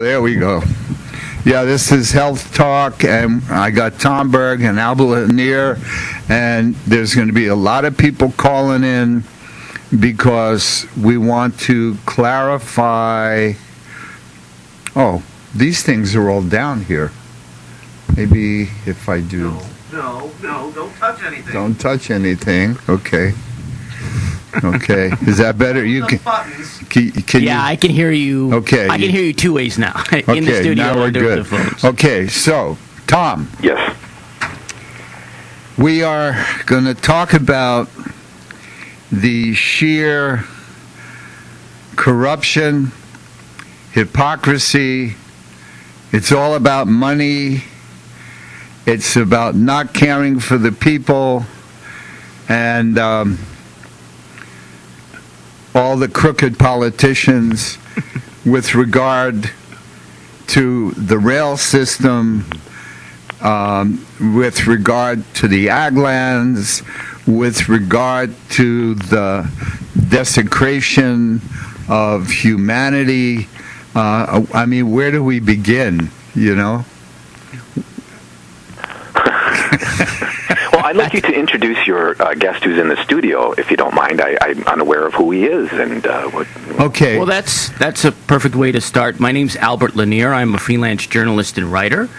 There we go. Yeah, this is Health Talk, and I got Tom Berg and Albert Lanier, and there's going to be a lot of people calling in because we want to clarify. Oh, these things are all down here. Maybe if I do. No, don't touch anything. Don't touch anything. Okay. Okay. Is that better? You can. Can yeah, I can hear you. Okay. I can hear you two ways now. In the studio, now we're good. Okay, so Tom. Yes. We are going to talk about the sheer corruption, hypocrisy. It's all about money. It's about not caring for the people, and all the crooked politicians with regard to the rail system, with regard to the ag lands, with regard to the desecration of humanity. I mean, where do we begin, you know? Well, I'd like you to introduce your guest who's in the studio, if you don't mind. I'm unaware of who he is and what. Okay. Well, that's a perfect way to start. My name's Albert Lanier. I'm a freelance journalist and writer.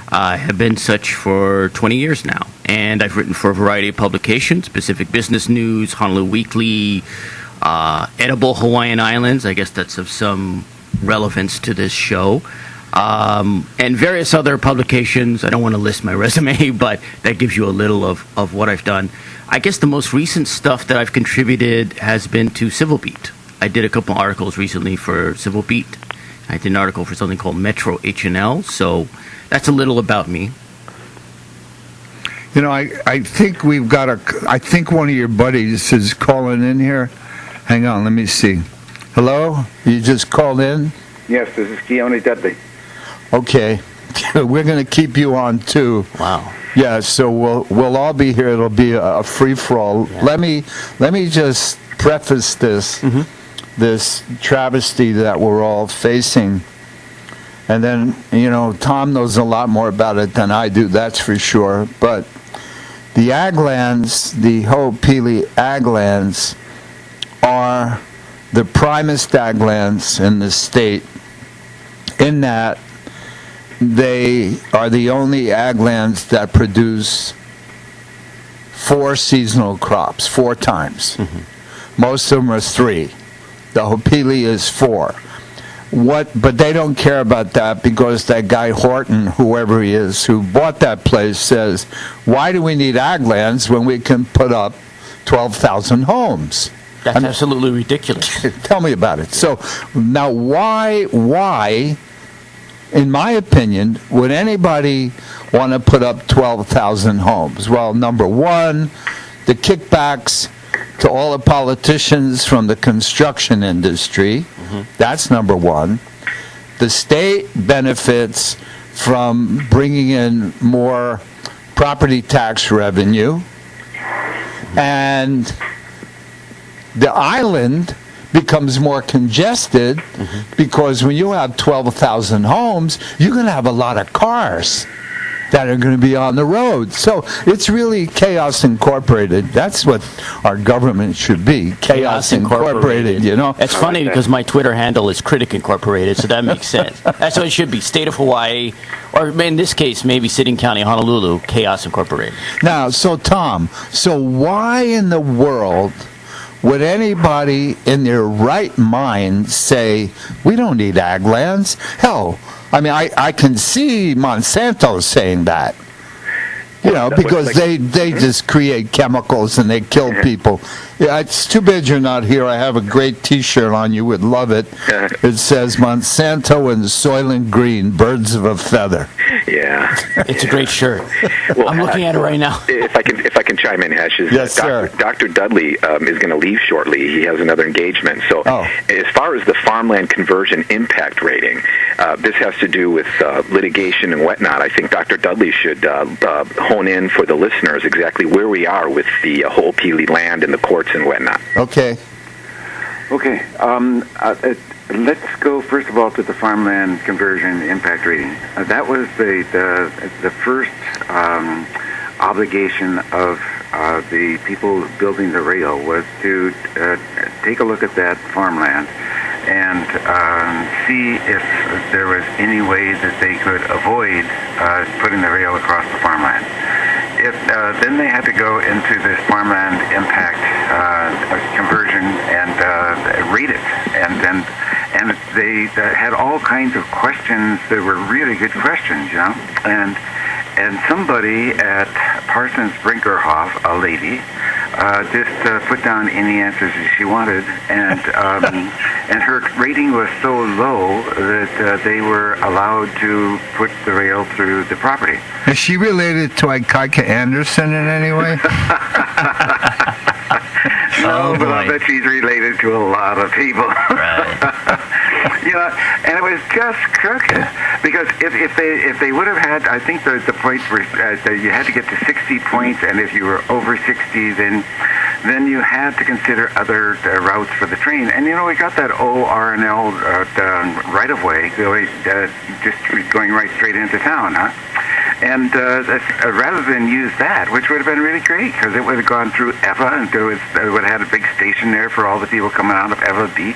I have been such for 20 years now, and I've written for a variety of publications: Pacific Business News, Honolulu Weekly, Edible Hawaiian Islands. I guess that's of some relevance to this show. And various other publications. I don't want to list my resume, but that gives you a little of what I've done. I guess the most recent stuff that I've contributed has been to Civil Beat. I did a couple articles recently for Civil Beat. I did an article for something called Metro H&L, so that's a little about me. You know, I think we've got I think one of your buddies is calling in here. Hang on, let me see. Hello? You just called in? Yes, this is Keone Dudley. Okay, we're going to keep you on too. Wow. Yeah, so we'll all be here. It'll be a free for all. Yeah. Let me just preface this this travesty that we're all facing, and then Tom knows a lot more about it than I do. That's for sure. But the ag lands, the Ho'opili ag lands, are the primest ag lands in the state. In that, they are the only ag lands that produce 4 seasonal crops, 4 times. Most of them are 3. The Ho'opili is 4. But they don't care about that because that guy Horton, whoever he is, who bought that place, says, why do we need ag lands when we can put up 12,000 homes? That's absolutely ridiculous. Tell me about it. So now why, in my opinion, would anybody want to put up 12,000 homes? Well, number one, the kickbacks to all the politicians from the construction industry. That's number one. The state benefits from bringing in more property tax revenue. And the island becomes more congested because when you have 12,000 homes, you're going to have a lot of cars that are going to be on the road. So it's really Chaos Incorporated. That's what our government should be. Chaos Incorporated, you know. It's funny because my Twitter handle is Critic Incorporated, so that makes sense. That's what it should be. State of Hawaii, or in this case, maybe City County, Honolulu, Chaos Incorporated. Now, so Tom, why in the world would anybody in their right mind say, we don't need ag lands? Hell, I mean, I can see Monsanto saying that. You know, because they just create chemicals and they kill people. Yeah, it's too bad you're not here. I have a great T-shirt on. You would love it. It says Monsanto and Soylent Green, birds of a feather. Yeah, it's a great shirt. Well, I'm looking at it right now. If I can chime in, Hesh, yes, sir. Dr. Dudley is going to leave shortly. He has another engagement. So, as far as the farmland conversion impact rating, this has to do with litigation and whatnot. I think Dr. Dudley should hone in for the listeners exactly where we are with the Ho'opili land and the courts and whatnot. Okay. Okay. let's go first of all to the farmland conversion impact rating. That was the first obligation of the people building the rail, was to take a look at that farmland and see if there was any way that they could avoid putting the rail across the farmland. Then they had to go into this farmland impact conversion and rate it, and they had all kinds of questions that were really good questions, you know, and somebody at Parsons Brinkerhoff, a lady, just put down any answers that she wanted, and her rating was so low that they were allowed to put the rail through the property. Is she related to Ikaika Anderson in any way? No, but I bet she's related to a lot of people. Right. You know, and it was just crooked, because if they would have had, I think the points were that you had to get to 60 points, and if you were over 60, then you had to consider other routes for the train. And you know, we got that ORNL right of way just going right straight into town, huh? And rather than use that, which would have been really great, because it would have gone through Eva, and it would have had a big station there for all the people coming out of Eva Beach.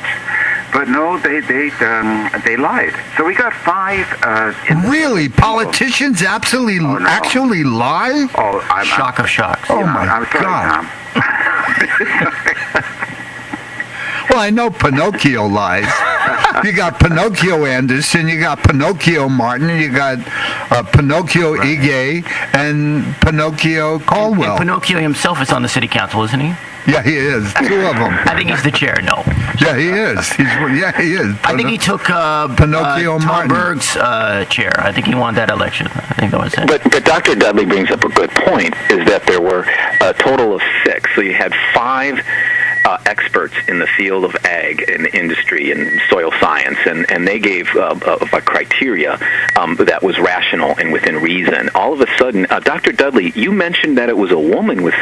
But no, they lied. So we got 5. Really, politicians actually lie? Oh, Shock of shocks. Oh my I'm sorry, God! Tom. Well, I know Pinocchio lies. You got Pinocchio Anderson, you got Pinocchio Martin, you got Pinocchio Ige, and Pinocchio Caldwell. And Pinocchio himself is on the city council, isn't he? Yeah, he is. 2 of them. I think he's the chair. No. Yeah, he is. He is. I think he took Pinocchio Tom Martin. Berg's chair. I think he won that election. I think that was it. But Dr. Dudley brings up a good point, is that there were a total of 6. So you had 5 experts in the field of ag and industry and soil science, and they gave a criteria that was rational and within reason. All of a sudden, Dr. Dudley, you mentioned that it was a woman with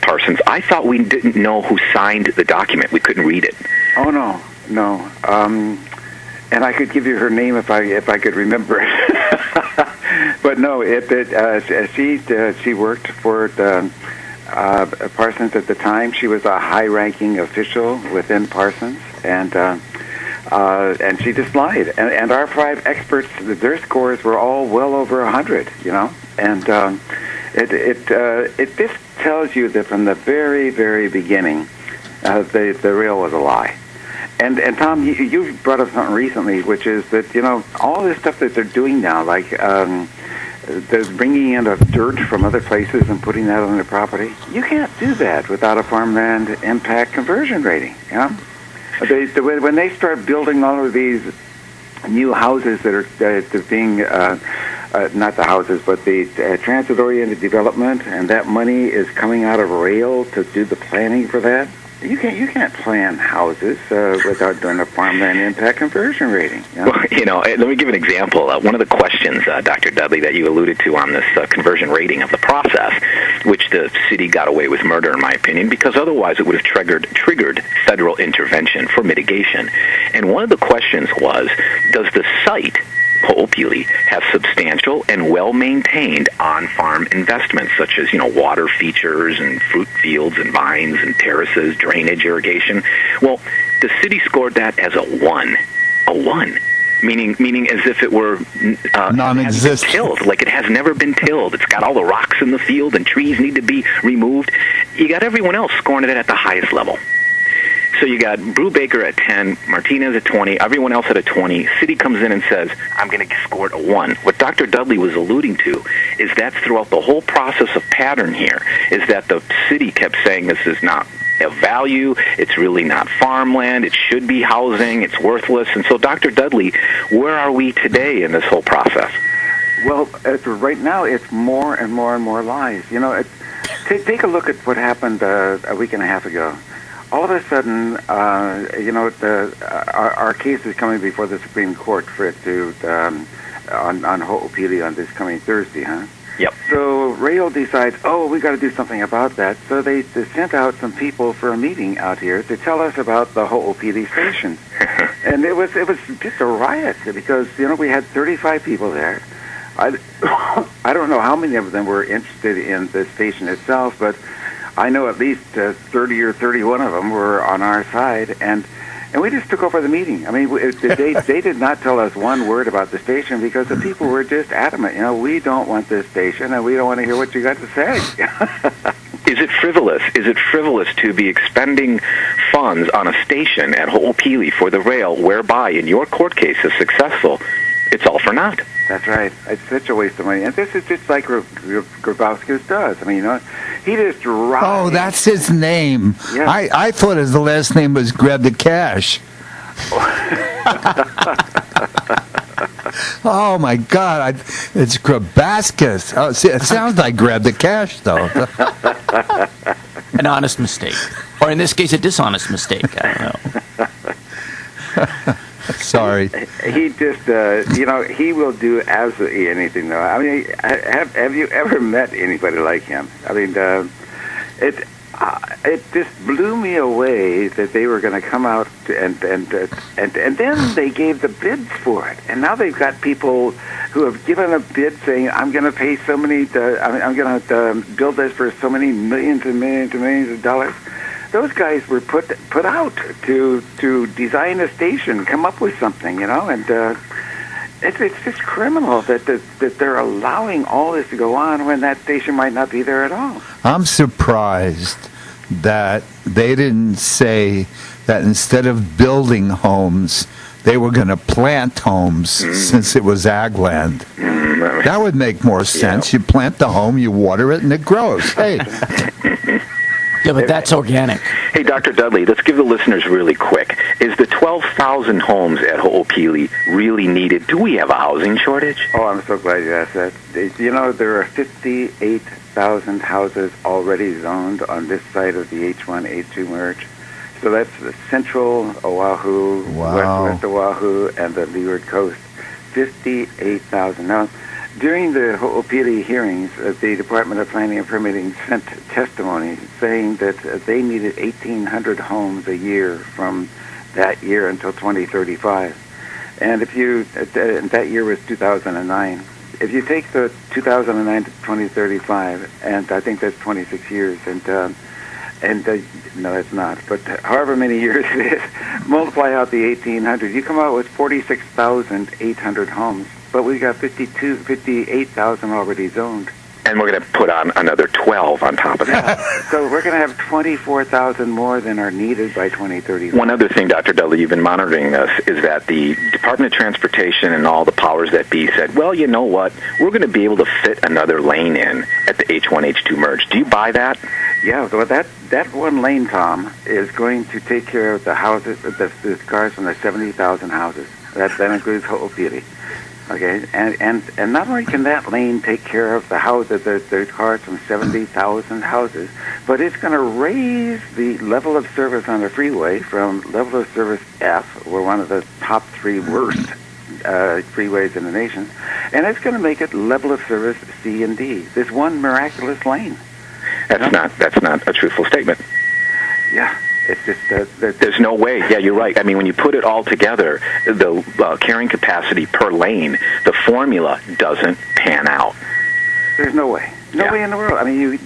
Parsons. I thought we didn't know who signed the document. We couldn't read it. Oh no. And I could give you her name if I could remember it. But no, she worked for Parsons at the time. She was a high-ranking official within Parsons, and she just lied. And our 5 experts, their scores were all well over 100. You know, and it just tells you that from the very, very beginning, the rail was a lie. And Tom, you brought up something recently, which is that, you know, all this stuff that they're doing now, like they're bringing in of dirt from other places and putting that on their property. You can't do that without a farmland impact conversion rating. You know, when they start building all of these new houses that are being not the houses, but the transit-oriented development, and that money is coming out of rail to do the planning for that. You can't plan houses without doing a farmland impact conversion rating. You know? Well, you know, let me give an example. One of the questions, Dr. Dudley, that you alluded to on this conversion rating of the process, which the city got away with murder, in my opinion, because otherwise it would have triggered federal intervention for mitigation. And one of the questions was, does the site Ho'opili have substantial and well-maintained on-farm investments, such as, you know, water features and fruit fields and vines and terraces, drainage, irrigation? Well, the city scored that as a 1. A 1. Meaning as if it were non-existent, tilled, like it has never been tilled. It's got all the rocks in the field and trees need to be removed. You got everyone else scoring it at the highest level. So you got Brubaker at 10, Martinez at 20, everyone else at a 20. City comes in and says, I'm going to score it a 1. What Dr. Dudley was alluding to is that's throughout the whole process of pattern here, is that the city kept saying this is not of value, it's really not farmland, it should be housing, it's worthless. And so, Dr. Dudley, where are we today in this whole process? Well, right now it's more and more and more lies. You know, take a look at what happened a week and a half ago. All of a sudden, you know, our case is coming before the Supreme Court for it to on Ho'opili on this coming Thursday, huh? Yep. So Rail decides, oh, we got to do something about that. So they sent out some people for a meeting out here to tell us about the Ho'opili station. And it was just a riot because, we had 35 people there. I don't know how many of them were interested in the station itself, but I know at least 30 or 31 of them were on our side, and we just took over the meeting. I mean, they did not tell us one word about the station because the people were just adamant. We don't want this station, and we don't want to hear what you got to say. Is it frivolous? Is it frivolous to be expending funds on a station at Ho'opili for the rail, whereby, in your court case, is successful, it's all for naught? That's right. It's such a waste of money. And this is just like Grabowski's does. I mean, he just rides. Oh, that's his name. Yeah. I thought his last name was Grab the Cash. Oh, my God. It's Grabowski's. Oh, see, it sounds like Grab the Cash, though. An honest mistake. Or in this case, a dishonest mistake. I don't know. Sorry. He just, he will do absolutely anything, though. I mean, have you ever met anybody like him? I mean, it just blew me away that they were going to come out and then they gave the bids for it, and now they've got people who have given a bid saying, I'm going to pay so many, I'm going to build this for so many millions and millions and millions of dollars. Those guys were put out to design a station, come up with something, and it's just criminal that they're allowing all this to go on when that station might not be there at all. I'm surprised that they didn't say that instead of building homes, they were going to plant homes since it was ag land. That would make more sense. Yeah. You plant the home, you water it, and it grows. Hey. Yeah, but that's organic. Hey, Dr. Dudley, let's give the listeners really quick. Is the 12,000 homes at Ho'opili really needed? Do we have a housing shortage? Oh, I'm so glad you asked that. There are 58,000 houses already zoned on this side of the H1, H2 merge. So that's the central Oahu, west Oahu, and the leeward coast. 58,000. Now, during the Ho'opili hearings, the Department of Planning and Permitting sent testimony saying that they needed 1,800 homes a year from that year until 2035. And that year was 2009. If you take the 2009 to 2035, and I think that's 26 years, no, it's not, but however many years it is, multiply out the 1,800, you come out with 46,800 homes. But we've got 58,000 already zoned. And we're going to put on another 12 on top of that. So we're going to have 24,000 more than are needed by 2030. One other thing, Dr. Dudley, you've been monitoring us, is that the Department of Transportation and all the powers that be said, well, you know what, we're going to be able to fit another lane in at the H1, H2 merge. Do you buy that? Yeah, well, that one lane, Tom, is going to take care of the houses, the cars from the 70,000 houses. That includes Ho'opili. Okay, and not only can that lane take care of the houses, the cars from 70,000 houses, but it's going to raise the level of service on the freeway from level of service F, we're one of the top 3 worst freeways in the nation, and it's going to make it level of service C and D. This one miraculous lane. That's not a truthful statement. Yeah. It's just there's no way. Yeah, you're right. I mean, when you put it all together, the carrying capacity per lane, the formula doesn't pan out. There's no way. No way in the world. I mean,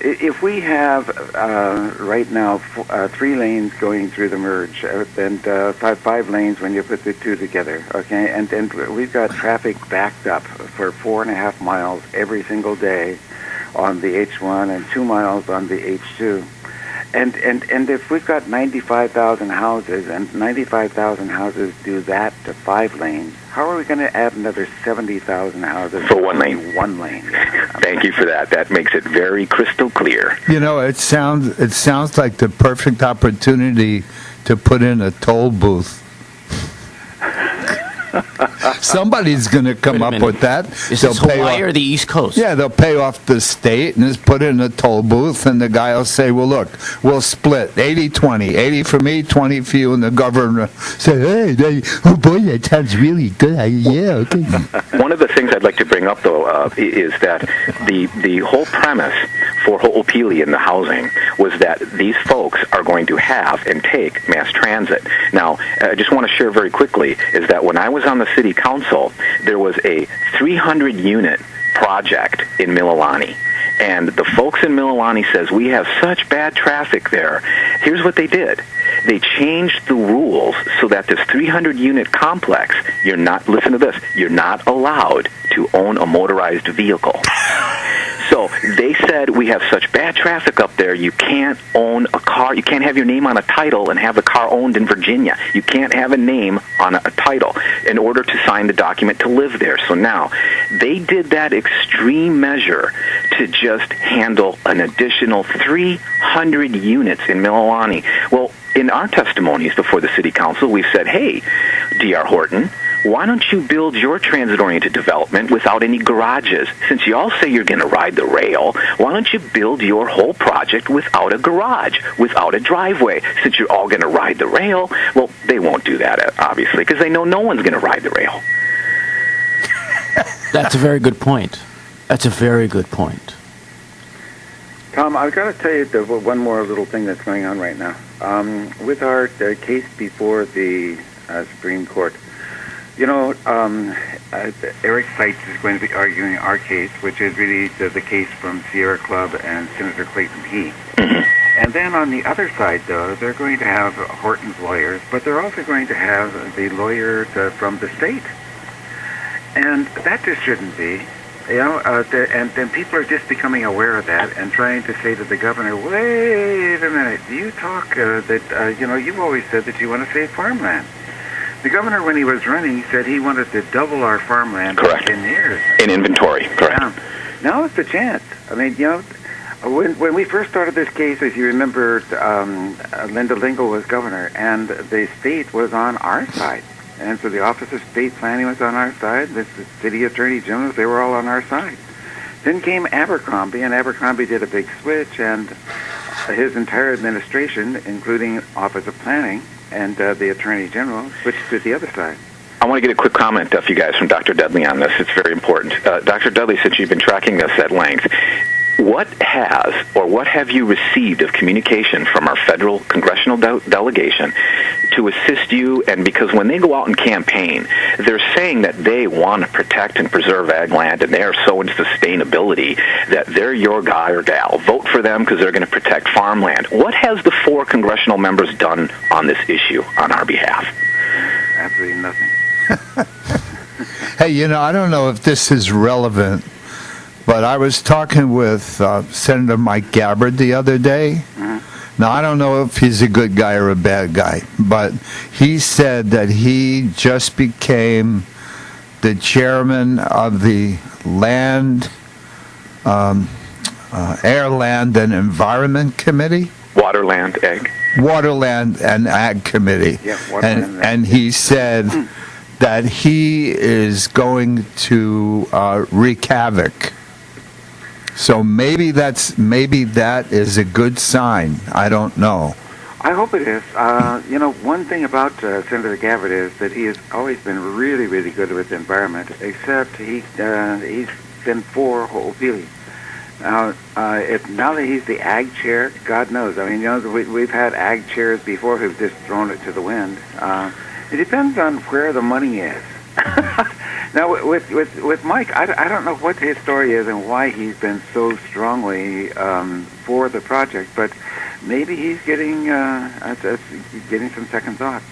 if we have right now 3 lanes going through the merge, and 5 lanes when you put the 2 together, okay, and we've got traffic backed up for 4.5 miles every single day on the H1 and 2 miles on the H2. And if we've got 95,000 houses, and 95,000 houses do that to 5 lanes, how are we going to add another 70,000 houses for 1 lane? 1 lane. Thank you for that. That makes it very crystal clear. It sounds like the perfect opportunity to put in a toll booth. Somebody's going to come up with that. Is this Hawaii or the East Coast? Yeah, they'll pay off the state and just put in a toll booth, and the guy will say, well, look, we'll split 80-20, 80 for me, 20 for you, and the governor say, hey, oh boy, that sounds really good. Yeah, okay. One of the things things I'd like to bring up, though, is that the whole premise for Ho'opili in the housing was that these folks are going to have and take mass transit. Now, I just want to share very quickly is that when I was on the city council, there was a 300-unit project in Mililani. And the folks in Mililani says, we have such bad traffic there. Here's what they did. They changed the rules so that this 300-unit complex, you're not, listen to this, you're not allowed to own a motorized vehicle. So they said, we have such bad traffic up there, you can't own a car, you can't have your name on a title and have the car owned in Virginia. You can't have a name on a title in order to sign the document to live there. So now, they did that extreme measure to just handle an additional 300 units in Mililani. Well, in our testimonies before the city council, we said, hey, D.R. Horton, why don't you build your transit-oriented development without any garages? Since you all say you're going to ride the rail, why don't you build your whole project without a garage, without a driveway? Since you're all going to ride the rail, well, they won't do that, obviously, because they know no one's going to ride the rail. That's a very good point. That's a very good point. Tom, I've got to tell you one more little thing that's going on right now. With our case before the Supreme Court, you know, Eric Seitz is going to be arguing our case, which is really the case from Sierra Club and Senator Clayton Heath. And then on the other side, though, they're going to have Horton's lawyers, but they're also going to have the lawyers from the state. And that just shouldn't be. You know, and then people are just becoming aware of that and trying to say to the governor, wait a minute, you talk that, you know, you've always said that you want to save farmland. The governor, when he was running, said he wanted to double our farmland in 10 years. In inventory, correct. Yeah. Now it's the chance. I mean, you know, when we first started this case, as you remember, Linda Lingle was governor, and the state was on our side. And so the Office of State Planning was on our side. The city attorney generals, they were all on our side. Then came Abercrombie, and Abercrombie did a big switch, and his entire administration, including Office of Planning and the attorney general, switched to the other side. I want to get a quick comment, you guys, from Dr. Dudley on this. It's very important. Dr. Dudley, since you've been tracking this at length, what have you received of communication from our federal congressional delegation to assist you? And because when they go out and campaign, they're saying that they want to protect and preserve ag land, and they are so into sustainability that they're your guy or gal. Vote for them because they're going to protect farmland. What has the 4 congressional members done on this issue on our behalf? Absolutely nothing. Hey, you know, I don't know if this is relevant, but I was talking with Senator Mike Gabbard the other day. Now, I don't know if he's a good guy or a bad guy, but he said that he just became the chairman of the Air, Land, and Environment Committee. Waterland, Ag. Waterland and Ag Committee. Yeah, and he said that he is going to wreak havoc. So maybe that is a good sign. I don't know. I hope it is. You know, one thing about Senator Gabbard is that he has always been really, really good with the environment, except he's been for Ho'opili. Now that he's the ag chair, God knows. I mean, you know, we've had ag chairs before who've just thrown it to the wind. It depends on where the money is. Now, with Mike, I don't know what his story is and why he's been so strongly for the project, but maybe he's getting some second thoughts.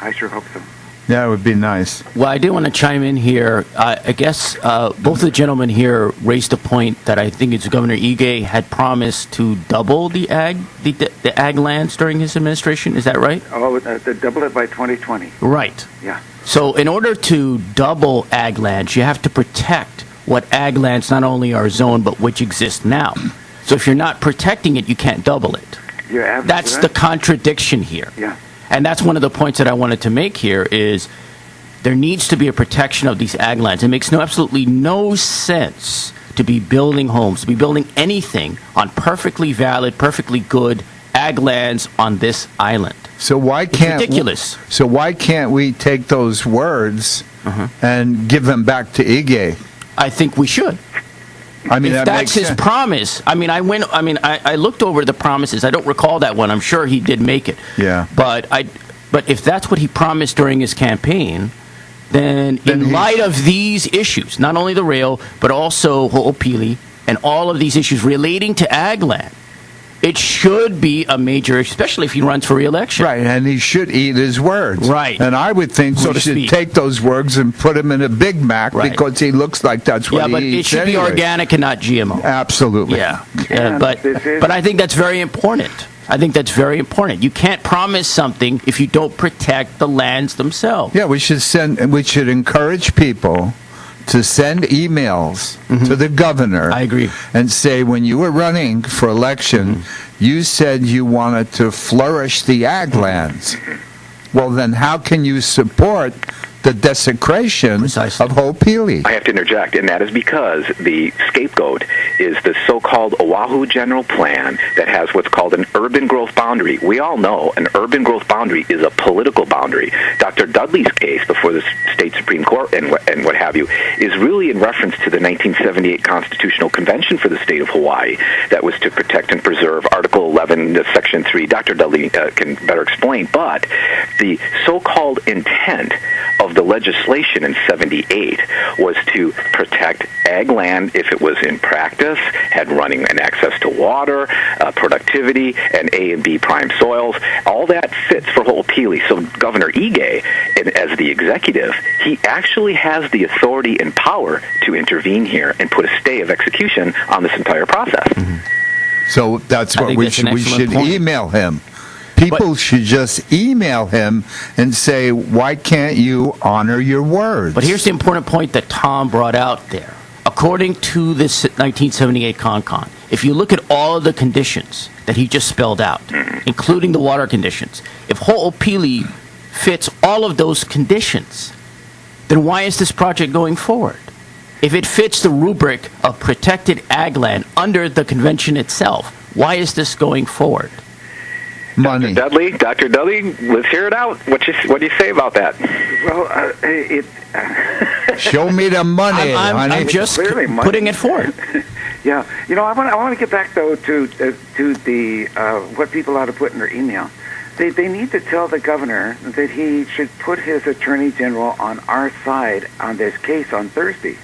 I sure hope so. Yeah, it would be nice. Well, I do want to chime in here. I guess both of the gentlemen here raised a point that I think it's Governor Ige had promised to double the ag lands during his administration. Is that right? Oh, double it by 2020. Right. Yeah. So in order to double ag lands, you have to protect what ag lands not only are zoned, but which exist now. So if you're not protecting it, you can't double it. You're absolutely That's right. the contradiction here. Yeah. And that's one of the points that I wanted to make here is there needs to be a protection of these ag lands. It makes absolutely no sense to be building homes, to be building anything on perfectly valid, perfectly good ag lands on this island. So why can't ridiculous. So why can't we take those words and give them back to Ige? I think we should. I mean, If that that's makes his sense. promise. I mean, I looked over the promises. I don't recall that one. I'm sure he did make it. Yeah. But if that's what he promised during his campaign, then in he light of these issues, not only the rail, but also Ho'opili and all of these issues relating to ag land, it should be a major issue, especially if he runs for re-election. Right, and he should eat his words. Right. And I would think So we to should speak. take those words and put them in a Big Mac Right. because he looks like that's what Yeah, but he it eats should be anyway. organic and not GMO. Absolutely. Yeah. And But this is- I think that's very important. I think that's very important. You can't promise something if you don't protect the lands themselves. Yeah, we should encourage people to send emails to the governor. I agree. And say, when you were running for election, you said you wanted to flourish the ag lands. Well, then how can you support the desecration Precisely. of Ho'opili? I have to interject, and that is because the scapegoat is the so-called Oahu General Plan that has what's called an urban growth boundary. We all know an urban growth boundary is a political boundary. Dr. Dudley's case before the state Supreme Court and what have you is really in reference to the 1978 Constitutional Convention for the state of Hawaii that was to protect and preserve Article 11, Section 3. Dr. Dudley can better explain, but the so-called intent of the legislation in 78 was to protect ag land if it was in practice, had running and access to water, productivity, and A and B prime soils. All that fits for Ho'opili. So Governor Ige, as the executive, he actually has the authority and power to intervene here and put a stay of execution on this entire process. So that's I what think we that's an should. We excellent should point. email him. People should just email him and say, "Why can't you honor your words?" But here's the important point that Tom brought out there. According to this 1978 CONCON, if you look at all of the conditions that he just spelled out, including the water conditions, if Ho'opili fits all of those conditions, then why is this project going forward? If it fits the rubric of protected ag land under the convention itself, why is this going forward? money. Dr. Dudley, let's hear it out. What do you say about that? Well, Show me the money, I'm honey. just clearly money. putting it forward. yeah. You know, I want to get back though to the what people ought to put in their email. They need to tell the governor that he should put his attorney general on our side on this case on Thursday.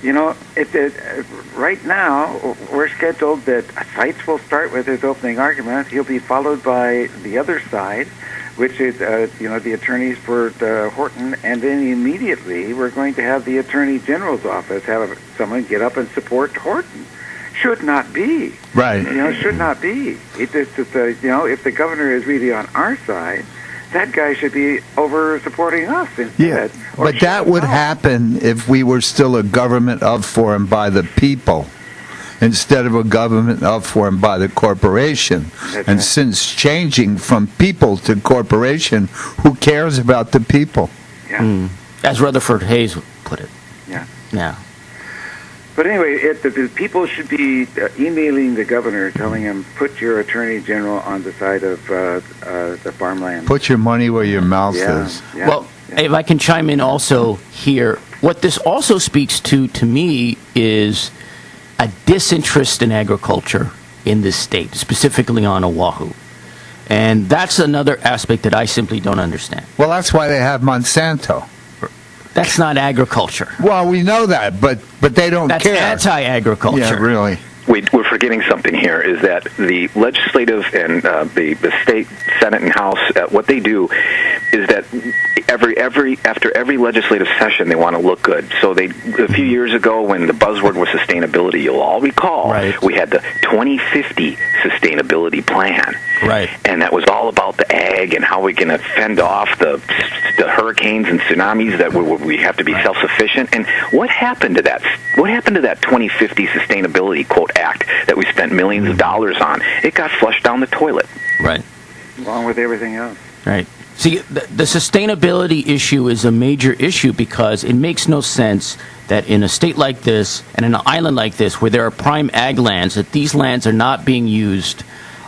You know, right now, we're scheduled that Seitz will start with his opening argument. He'll be followed by the other side, which is, the attorneys for Horton, and then immediately we're going to have the Attorney General's office have someone get up and support Horton. Should not be. Right. Should not be. If the governor is really on our side, that guy should be over supporting us instead. Yeah, but that would happen if we were still a government of, for, and by the people, instead of a government of, for, and by the corporation. That's And right. since changing from people to corporation, who cares about the people? Yeah. As Rutherford Hayes put it. Yeah. Yeah. But anyway, the people should be emailing the governor, telling him, put your attorney general on the side of the farmland. Put your money where your mouth Yeah. is. Yeah. Well, if I can chime in also here, what this also speaks to me, is a disinterest in agriculture in this state, specifically on Oahu. And that's another aspect that I simply don't understand. Well, that's why they have Monsanto. That's not agriculture. Well, we know that, but they don't That's care. anti-agriculture. Yeah, really. We're forgetting something here, is that the legislative and the state Senate and House, what they do is that after every legislative session they want to look good. So a few years ago, when the buzzword was sustainability, you'll all recall, Right. we had the 2050 sustainability plan. Right. And that was all about the ag and how we're going to fend off the hurricanes and tsunamis, that we have to be self-sufficient. And what happened to that? What happened to that 2050 sustainability, quote, act that we spent millions of dollars on? It got flushed down the toilet. Right. Along with everything else. Right. See, the sustainability issue is a major issue because it makes no sense that in a state like this and in an island like this, where there are prime ag lands, that these lands are not being used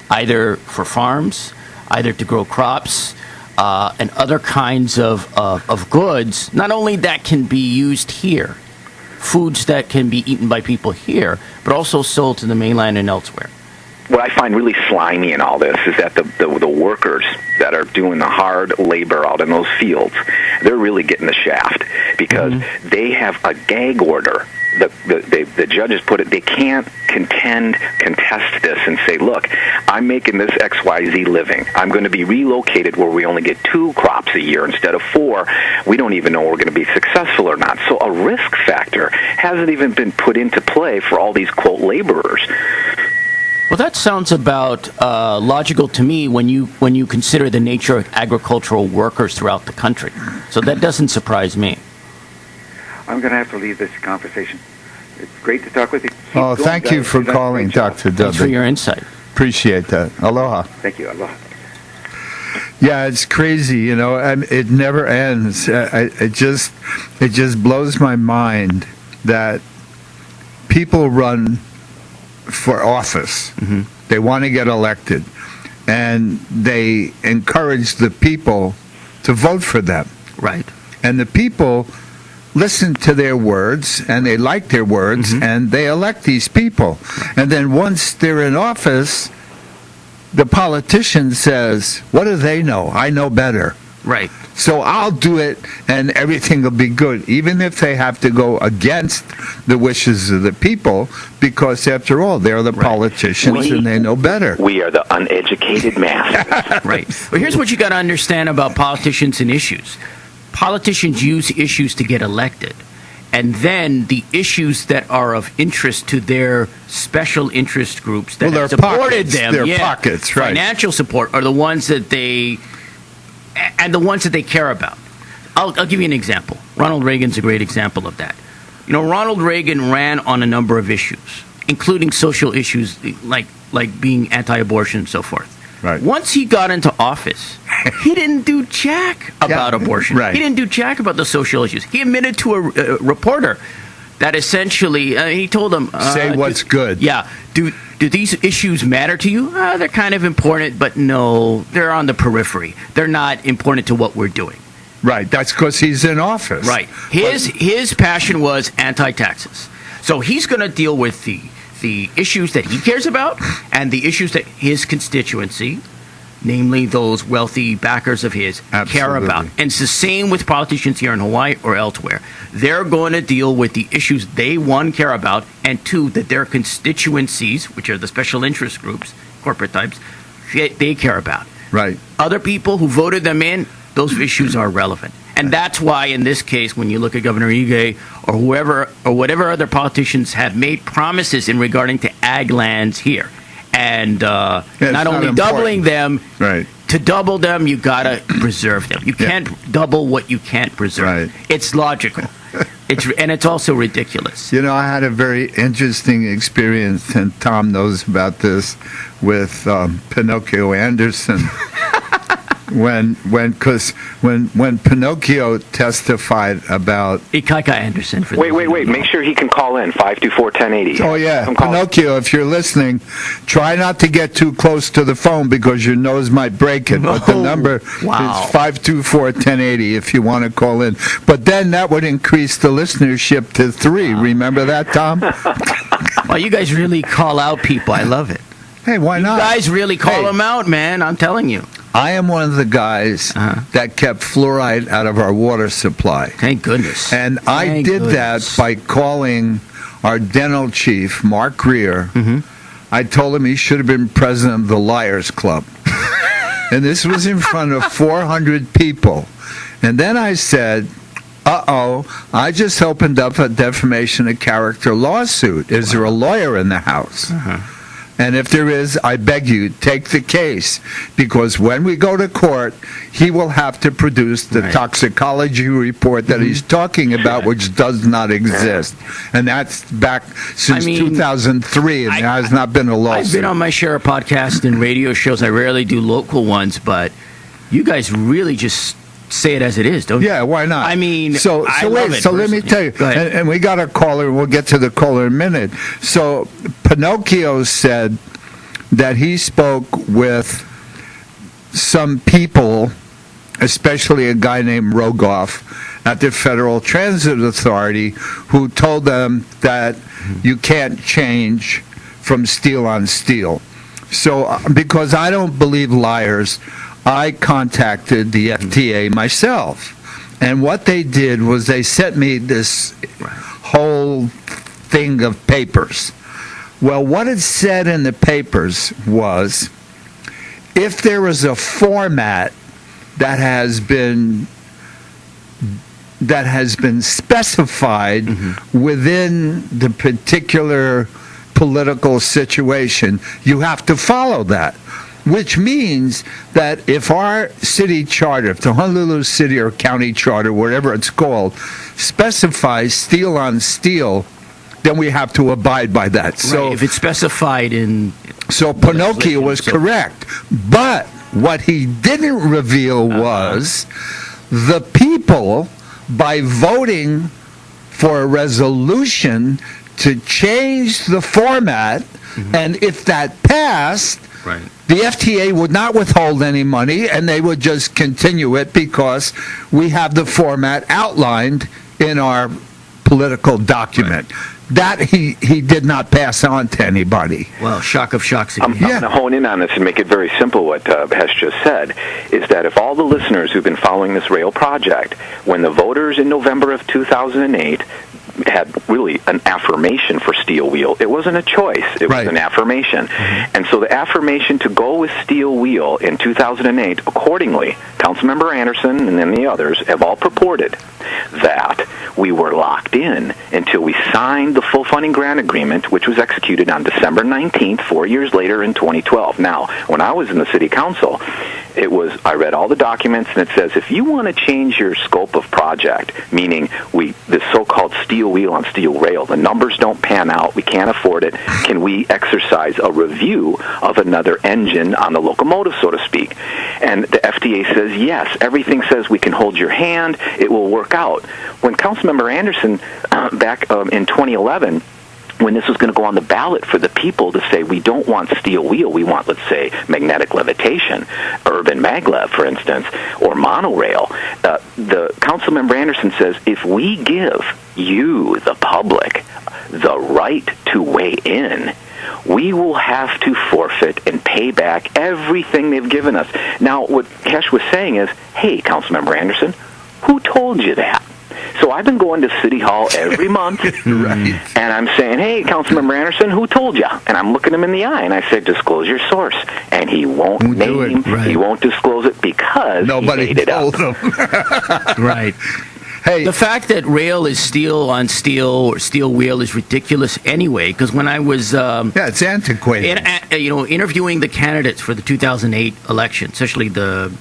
either for farms, either to grow crops, and other kinds of goods, not only that can be used here foods that can be eaten by people here, but also sold to the mainland and elsewhere. What I find really slimy in all this is that the workers that are doing the hard labor out in those fields, they're really getting the shaft because they have a gag order. The judges put it, they can't contest this and say, look, I'm making this XYZ living. I'm going to be relocated where we only get 2 crops a year instead of 4. We don't even know we're going to be successful or not. So a risk factor hasn't even been put into play for all these, quote, laborers. Well, that sounds about logical to me when you consider the nature of agricultural workers throughout the country. So that doesn't surprise me. I'm going to have to leave this conversation. It's great to talk with you. Thank you for calling, Dr. Dudley. Thanks for your insight. Appreciate that. Aloha. Thank you. Aloha. Yeah, it's crazy, you know. It never ends. It just blows my mind that people run for office. They want to get elected, and they encourage the people to vote for them. Right. And the people listen to their words, and they like their words, and they elect these people. And then once they're in office, the politician says, what do they know? I know better. Right. So I'll do it, and everything will be good, even if they have to go against the wishes of the people, because after all, they're the politicians, and they know better. We are the uneducated masses. Right. Well, here's what you got to understand about politicians and issues. Politicians use issues to get elected, and then the issues that are of interest to their special interest groups that have supported them, their pockets, right? Financial support are the ones that they care about. I'll give you an example. Ronald Reagan's a great example of that. You know, Ronald Reagan ran on a number of issues, including social issues like being anti-abortion and so forth. Right. Once he got into office, he didn't do jack about abortion. Right. He didn't do jack about the social issues. He admitted to a reporter that essentially, he told him... say what's good. Yeah. Do these issues matter to you? They're kind of important, but no, they're on the periphery. They're not important to what we're doing. Right. That's because he's in office. Right. His passion was anti-taxes. So he's going to deal with the issues that he cares about and the issues that his constituency, namely those wealthy backers of his, care about. And it's the same with politicians here in Hawaii or elsewhere. They're going to deal with the issues they, one, care about, and two, that their constituencies, which are the special interest groups, corporate types, they care about. Right. Other people who voted them in, those issues are relevant. And that's why, in this case, when you look at Governor Ige or whoever or whatever other politicians have made promises in regarding to ag lands here, and not only doubling them, right. To double them, you gotta preserve them. You can't double what you can't preserve. Right. It's logical. It's also ridiculous. You know, I had a very interesting experience, and Tom knows about this, with Pinocchio Anderson. When Pinocchio testified about... Ikaika Anderson. Wait. Make sure he can call in, 524-1080. Oh, yeah. Pinocchio, if you're listening, try not to get too close to the phone because your nose might break it. But the number is 524-1080 if you want to call in. But then that would increase the listenership to 3. Remember that, Tom? Well, you guys really call out people. I love it. Hey, why not? You guys really call them out, man. I'm telling you. I am one of the guys that kept fluoride out of our water supply. Thank goodness. And I did that by calling our dental chief, Mark Greer. I told him he should have been president of the Liars Club. And this was in front of 400 people. And then I said, I just opened up a defamation of character lawsuit. Is there a lawyer in the house? And if there is, I beg you, take the case. Because when we go to court, he will have to produce the toxicology report that he's talking about, which does not exist. And that's back since 2003, and there has not been a lawsuit. I've been on my share of podcasts and radio shows. I rarely do local ones, but you guys really just say it as it is, don't you? Yeah, why not? I mean, so let me tell you, and we got a caller, and we'll get to the caller in a minute. So Pinocchio said that he spoke with some people, especially a guy named Rogoff, at the Federal Transit Authority who told them that you can't change from steel on steel. So, because I don't believe liars, I contacted the FTA myself. And what they did was they sent me this whole thing of papers. Well, what it said in the papers was, if there is a format that has been specified within the particular political situation, you have to follow that. Which means that if our city charter, if the Honolulu City or County Charter, whatever it's called, specifies steel on steel, then we have to abide by that. Right, So if it's specified in... So Pinocchio was correct. But what he didn't reveal was the people, by voting for a resolution to change the format, and if that passed, the FTA would not withhold any money, and they would just continue it because we have the format outlined in our political document. That he did not pass on to anybody. Well, shock of shocks. I'm going to hone in on this and make it very simple. What Hesh just said is that if all the listeners who've been following this rail project, when the voters in November of 2008 had really an affirmation for steel wheel, it wasn't a choice, it was an affirmation. And so the affirmation to go with steel wheel in 2008, accordingly, Councilmember Anderson and then the others have all purported that we were locked in until we signed the full funding grant agreement, which was executed on December 19th, 4 years later in 2012. Now, when I was in the city council, I read all the documents, and it says if you want to change your scope of project, meaning this so-called steel wheel on steel rail, the numbers don't pan out, we can't afford it, can we exercise a review of another engine on the locomotive, so to speak? And the FDA says yes, everything says we can hold your hand, it will work out. When Councilmember Anderson, back in 2011, when this was going to go on the ballot for the people to say we don't want steel wheel, we want, let's say, magnetic levitation, urban maglev, for instance, or monorail, the Councilmember Anderson says if we give you, the public, the right to weigh in, we will have to forfeit and pay back everything they've given us. Now, what Hesh was saying is, hey, Councilmember Anderson, who told you that? So I've been going to City Hall every month, and I'm saying, hey, Councilmember Anderson, who told you? And I'm looking him in the eye, and I said, disclose your source. And he won't name, he won't disclose it because nobody he made it told up. him. Right. Hey, The fact that rail is steel on steel or steel wheel is ridiculous anyway, because when I was yeah, it's antiquated. interviewing the candidates for the 2008 election, especially the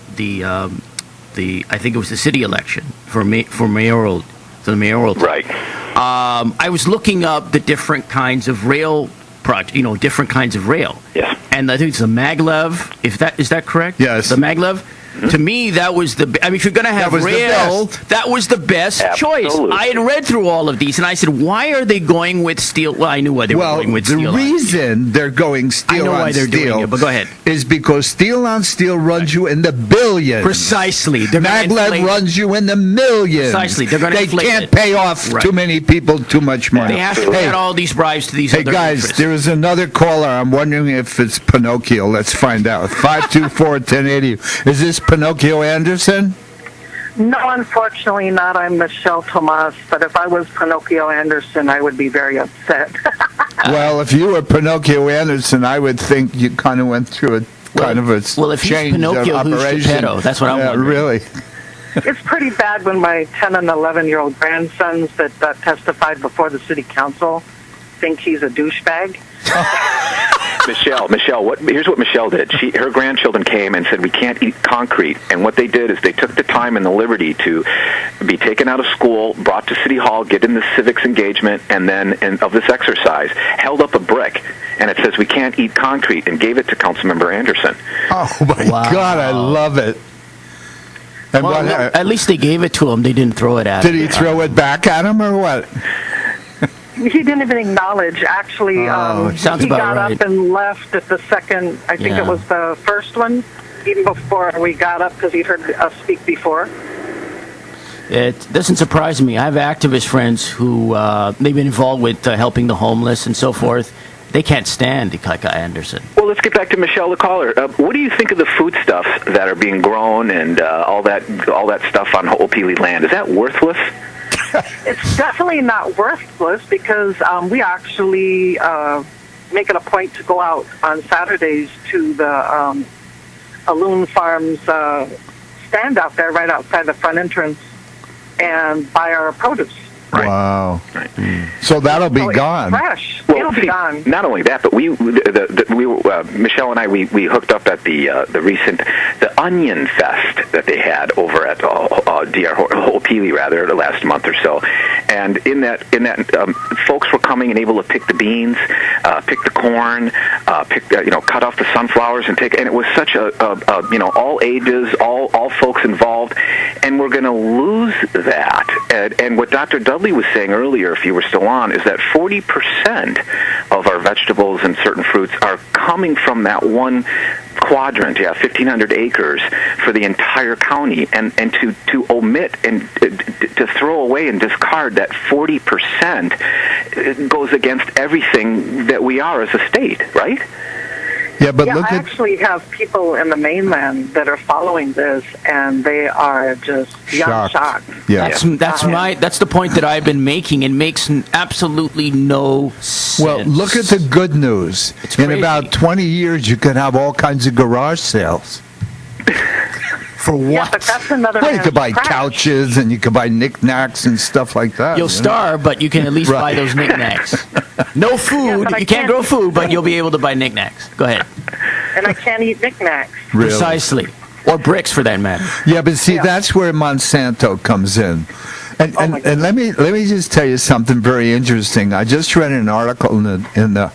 I think it was the city election for mayoral, the mayoral. Right. I was looking up the different kinds of rail different kinds of rail. Yes. And I think it's the maglev. Is that correct? Yes. The maglev. To me, that was if you're going to have rail, that was the best choice. I had read through all of these, and I said, why are they going with steel? Well, I knew why they were going with steel. The reason they're going steel on steel doing it, but go ahead. Is because steel on steel runs you in the billions. Precisely. Maglev runs you in the millions. Precisely. They're going to inflate can't it. pay off too many people too much money. They have to get all these bribes to these other guys, interests. there is another caller. I'm wondering if it's Pinocchio. Let's find out. 524-1080. Is this Pinocchio Anderson? No, unfortunately not. I'm Michelle Tomas, but if I was Pinocchio Anderson, I would be very upset. Well, if you were Pinocchio Anderson, I would think you kind of went through a if change he's Pinocchio, of who's operation. Geppetto? That's what I'm wondering. Really. It's pretty bad when my 10 and 11-year-old grandsons that testified before the city council think he's a douchebag. Michelle, here's what Michelle did. Her grandchildren came and said, we can't eat concrete. And what they did is they took the time and the liberty to be taken out of school, brought to City Hall, get in the civics engagement, and then of this exercise, held up a brick, and it says, we can't eat concrete, and gave it to Councilmember Anderson. Oh, my God, I love it. And At least they gave it to him. They didn't throw it at him. Did he throw it back at him or what? He didn't even acknowledge. Actually, he got up and left at the second. I think it was the first one, even before we got up, because he'd heard us speak before. It doesn't surprise me. I have activist friends who they've been involved with helping the homeless and so forth. They can't stand Ikaika Anderson. Well, let's get back to Michelle the caller. What do you think of the foodstuffs that are being grown and all that stuff on Ho'opili land? Is that worthless? It's definitely not worthless because we actually make it a point to go out on Saturdays to the Loon Farms stand out there right outside the front entrance and buy our produce. Right. Wow. Right. So that'll be gone. Fresh. Well, It'll be gone. Not only that, but we Michelle and I we hooked up at the recent the Onion Fest that they had over at DR Ho'opili rather last month or so, and in that folks were coming and able to pick the beans, pick the corn, cut off the sunflowers and it was such a all ages, all folks involved, and we're going to lose that. And what Dr. Dudley was saying earlier, if you were still on, is that 40% of our vegetables and certain fruits are coming from that one quadrant, 1,500 acres for the entire county, and to omit and to throw away and discard that 40% goes against everything that we are as a state, right? Yeah, but I look at actually have people in the mainland that are following this, and they are just beyond shocked. Yeah. That's the point that I've been making. It makes absolutely no sense. Well, look at the good news. It's In crazy. about 20 years, you could have all kinds of garage sales. For what? Yeah, but that's another. Well, you man's could buy trash. couches and you could buy knickknacks and stuff like that. You'll starve, but you can at least Right. buy those knickknacks. No food. but I You can't can't- grow food, but you'll be able to buy knickknacks. Go ahead. And I can't eat knickknacks. Really? Precisely. Or bricks, for that matter. Yeah, but see, Yeah. that's where Monsanto comes in. And, Oh, my and let me just tell you something very interesting. I just read an article in the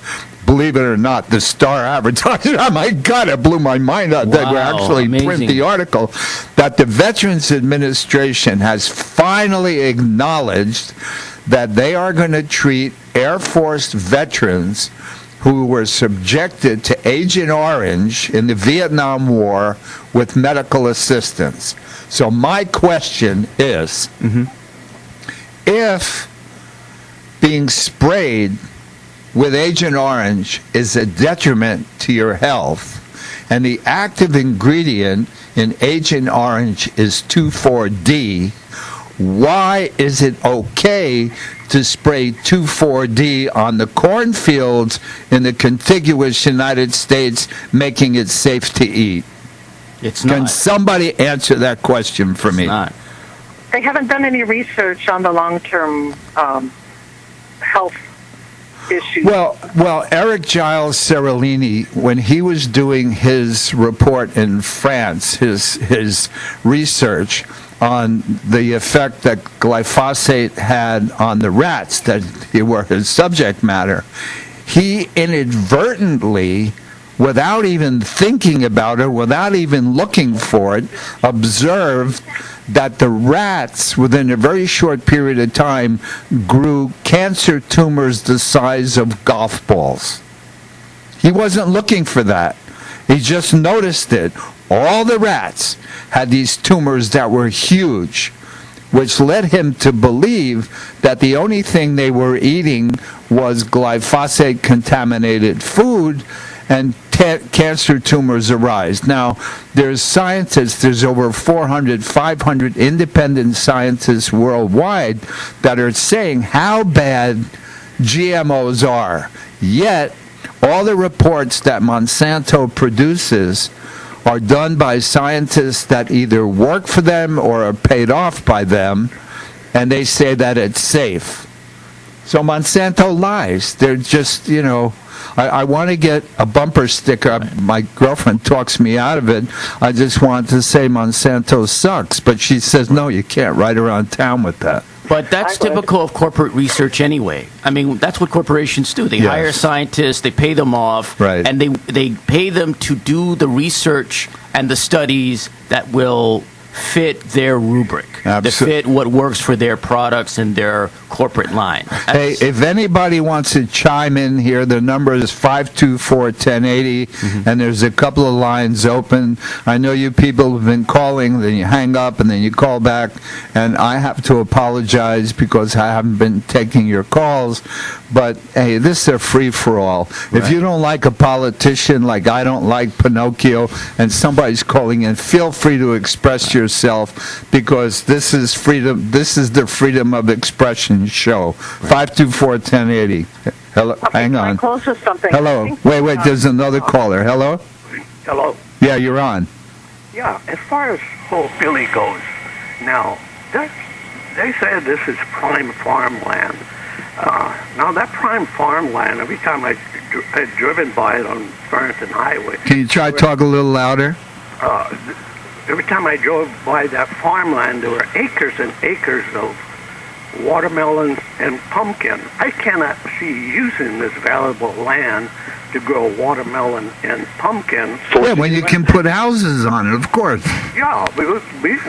believe it or not, the Star Advertiser. Oh my God, it blew my mind out. They were Wow, actually print amazing. the article that the Veterans Administration has finally acknowledged that they are going to treat Air Force veterans who were subjected to Agent Orange in the Vietnam War with medical assistance. So my question is, if being sprayed with Agent Orange is a detriment to your health, and the active ingredient in Agent Orange is 2,4-D, why is it okay to spray 2,4-D on the cornfields in the contiguous United States, making it safe to eat? It's Can not. somebody answer that question for me? It's not. They haven't done any research on the long-term health issues. Well, Eric Giles Seralini, when he was doing his report in France, his research on the effect that glyphosate had on the rats that were his subject matter, he inadvertently, without even thinking about it, without even looking for it, observed that the rats, within a very short period of time, grew cancer tumors the size of golf balls. He wasn't looking for that. He just noticed it. All the rats had these tumors that were huge, which led him to believe that the only thing they were eating was glyphosate-contaminated food, and cancer tumors arise. Now, there's scientists, there's over 400, 500 independent scientists worldwide that are saying how bad GMOs are. Yet, all the reports that Monsanto produces are done by scientists that either work for them or are paid off by them, and they say that it's safe. So Monsanto lies. They're just, I want to get a bumper sticker. My girlfriend talks me out of it. I just want to say Monsanto sucks. But she says, no, you can't ride around town with that. But that's I would. typical of corporate research anyway. I mean, that's what corporations do. They Yes. hire scientists, they pay them off, Right. and they pay them to do the research and the studies that will fit their rubric, to fit what works for their products and their corporate line. Hey, if anybody wants to chime in here, the number is 524-1080, and there's a couple of lines open. I know you people have been calling, then you hang up, and then you call back, and I have to apologize because I haven't been taking your calls. But, hey, this is a free-for-all. Right. If you don't like a politician like I don't like Pinocchio, and somebody's calling in, feel free to express yourself, because this is freedom. This is the freedom of expression show. 524-1080. Hello, okay, hang on. Close to something. Hello. Wait. There's another caller. Hello. Hello. Yeah, you're on. Yeah, as far as Ho'opili goes, now, they say this is prime farmland. Now, that prime farmland, every time I'd driven by it on Farrington Highway... Can you try to talk a little louder? Every time I drove by that farmland, there were acres and acres of watermelon and pumpkin. I cannot see using this valuable land to grow watermelon and pumpkin. Yeah, when you can put houses on it, of course. Yeah,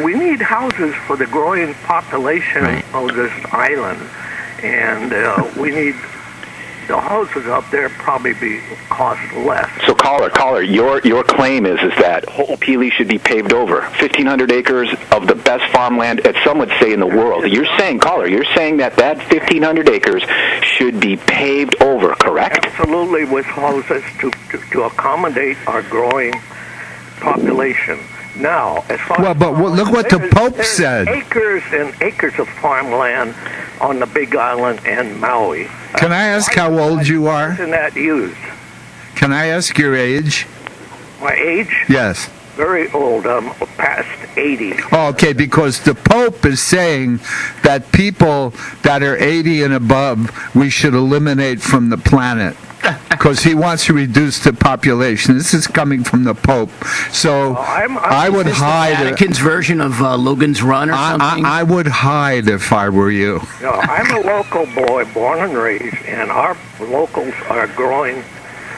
we need houses for the growing population of this island. And we need the houses up there probably cost less. So caller, your claim is that Ho'opili should be paved over. 1,500 acres of the best farmland, as some would say, in the world. You're saying that 1,500 acres should be paved over, correct? Absolutely, with houses to accommodate our growing population. Now, as far look what the Pope said. Acres and acres of farmland on the Big Island and Maui. Can I ask how old you are? Isn't that used? Can I ask your age? My age? Yes. Very old. I'm past 80. Oh, okay, because the Pope is saying that people that are 80 and above, we should eliminate from the planet. Because he wants to reduce the population. This is coming from the Pope. So I would hide. The Vatican's version of Logan's Run or something? I would hide if I were you. No, I'm a local boy, born and raised, and our locals are growing,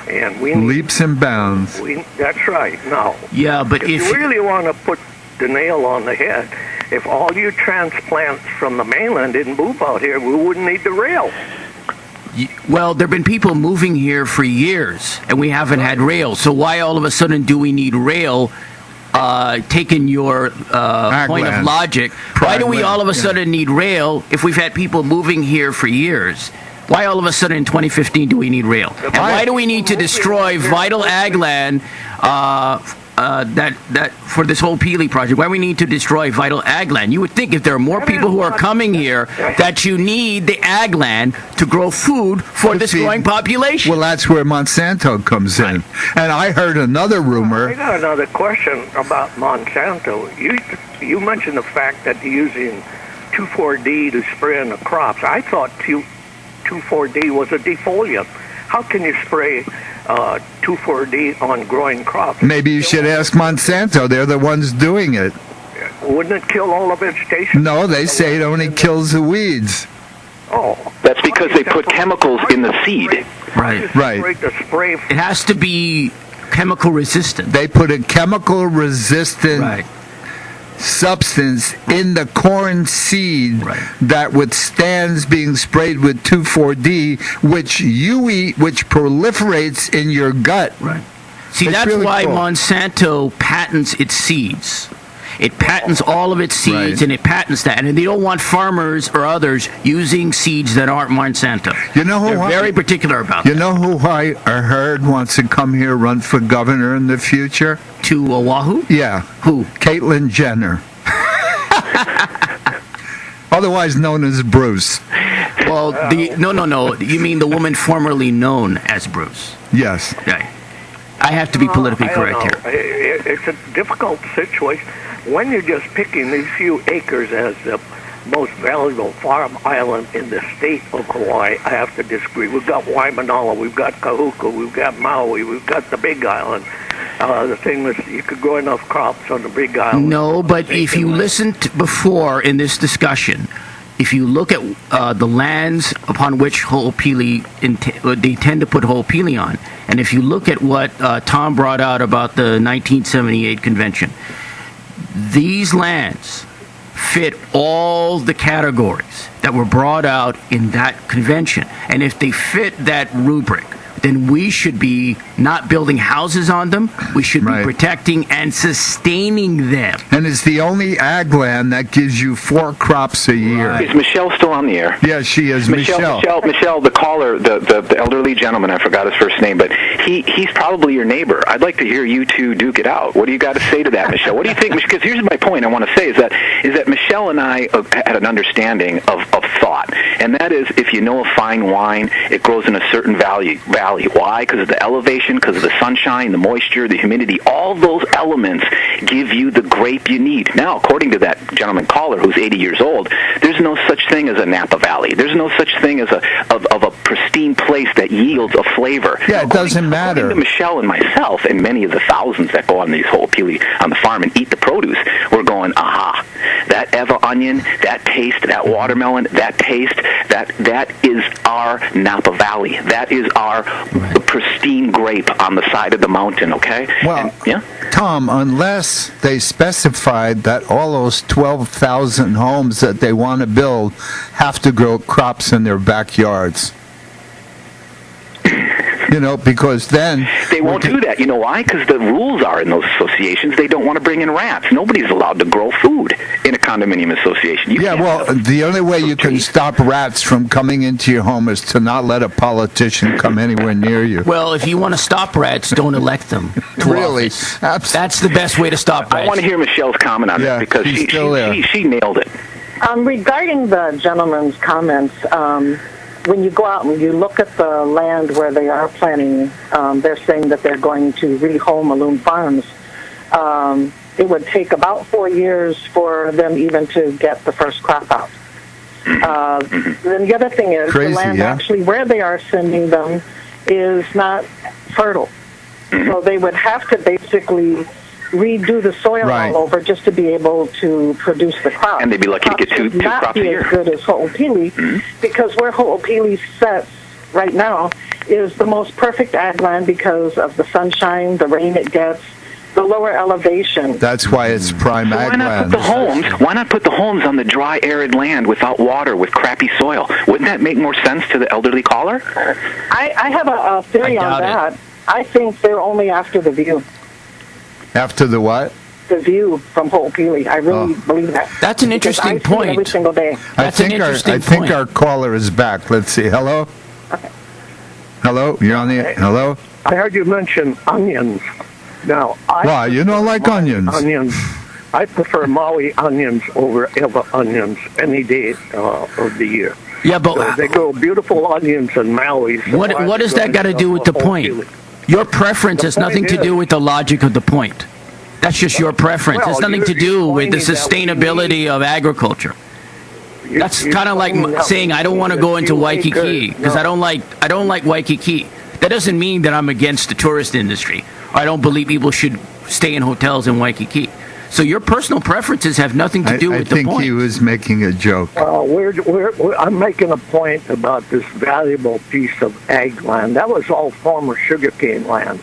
and we need, leaps and bounds. That's right. Now, yeah, but if you really want to put the nail on the head, if all you transplants from the mainland didn't move out here, we wouldn't need the rail. Well, there have been people moving here for years, and we haven't had rail. So why all of a sudden do we need rail? Taking your point of logic, why do we all of a sudden need rail if we've had people moving here for years? Why all of a sudden in 2015 do we need rail? And why do we need to destroy vital ag land that for this whole Ho'opili project? Why we need to destroy vital ag land? You would think if there are more people who are coming here that you need the ag land to grow food for this growing population. Well, that's where Monsanto comes in. And I heard another rumor. I got another question about Monsanto. You mentioned the fact that they're using 2,4-D to spray on the crops. I thought 2,4-D was a defoliant. How can you spray 2,4-D on growing crops? Maybe you should ask Monsanto. They're the ones doing it. Wouldn't it kill all the vegetation? No, they say it only kills the weeds. Oh. That's because they put chemicals in the seed. Right. It has to be chemical resistant. They put a chemical resistant substance in the corn seed that withstands being sprayed with 2,4-D, which you eat, which proliferates in your gut. See, that's really why Monsanto patents its seeds. It patents all of its seeds, and it patents that. And they don't want farmers or others using seeds that aren't Monsanto. You know who They're very particular about that. You know who I heard wants to come here, run for governor in the future? To Oahu? Yeah. Who? Caitlyn Jenner. Otherwise known as Bruce. Well, no. You mean the woman formerly known as Bruce? Yes. Okay. I have to be politically correct here. It's a difficult situation. When you're just picking these few acres as the most valuable farm island in the state of Hawaii, I have to disagree. We've got Waimanalo, we've got Kahuku, we've got Maui, we've got the Big Island. The thing is, you could grow enough crops on the Big Island. No, but if you listened before in this discussion, if you look at the lands upon which Ho'opili they tend to put Ho'opili on, and if you look at what Tom brought out about the 1978 convention, these lands fit all the categories that were brought out in that convention. And if they fit that rubric, then we should be not building houses on them. We should be protecting and sustaining them. And it's the only ag land that gives you 4 crops a year. Is Michelle still on the air? Yes, she is. Michelle, the caller, the elderly gentleman, I forgot his first name, but he's probably your neighbor. I'd like to hear you two duke it out. What do you got to say to that, Michelle? What do you think? Because here's my point I want to say is that Michelle and I had an understanding of thought, and that is if you know a fine wine, it grows in a certain valley. Why? Because of the elevation, because of the sunshine, the moisture, the humidity. All those elements give you the grape you need. Now, according to that gentleman caller who's 80 years old, there's no such thing as a Napa Valley. There's no such thing as a pristine place that yields a flavor. Yeah, it doesn't matter. According to Michelle and myself, and many of the thousands that go on these HOOPILI on the farm and eat the produce, we're going, aha, that Eva onion, that taste, that watermelon, that taste, that is our Napa Valley. That is our pristine grape on the side of the mountain, okay? Well, Tom, unless they specified that all those 12,000 homes that they want to build have to grow crops in their backyards. Because then... They won't do that. You know why? Because the rules are in those associations, they don't want to bring in rats. Nobody's allowed to grow food in a condominium association. The only way you can stop rats from coming into your home is to not let a politician come anywhere near you. Well, if you want to stop rats, don't elect them to office. That's the best way to stop rats. I want to hear Michelle's comment on it because she nailed it. Regarding the gentleman's comments, when you go out and you look at the land where they are planning, they're saying that they're going to rehome Loon Farms. It would take about 4 years for them even to get the first crop out. Then the other thing is the land actually where they are sending them is not fertile. So they would have to basically redo the soil all over just to be able to produce the crop. And they'd be lucky to get two crops a year. Not be as good as Ho'opili, because where Ho'opili sets right now is the most perfect ag land because of the sunshine, the rain it gets, the lower elevation. That's why it's prime ag land. Why not put the homes on the dry, arid land without water, with crappy soil? Wouldn't that make more sense to the elderly caller? I have a theory on that. I think they're only after the view. After the what? The view from Ho'opili. I really believe that. That's an interesting point. Every single day. I think our caller is back. Let's see. Hello? Okay. Hello? You're on the... Hello? I heard you mention onions. Now, why? You don't like onions? Onions. I prefer Maui onions over Eva onions any day of the year. Yeah, but... they grow beautiful onions in Maui. So what does that got to do with the point? Your preference has nothing to do with the logic of the point. That's just your preference. It's nothing to do with the sustainability of agriculture. That's kind of like saying I don't want to go into Waikiki because I don't like Waikiki. That doesn't mean that I'm against the tourist industry. I don't believe people should stay in hotels in Waikiki. So your personal preferences have nothing to do with the point. I think he was making a joke. I'm making a point about this valuable piece of ag land. That was all former sugarcane land.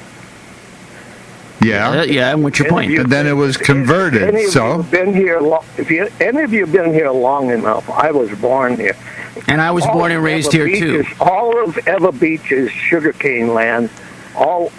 Yeah. And what's your point? And then it was converted. If any of you have been here long enough, I was born here. And I was born and raised here too. All of Eva Beach is sugarcane land. All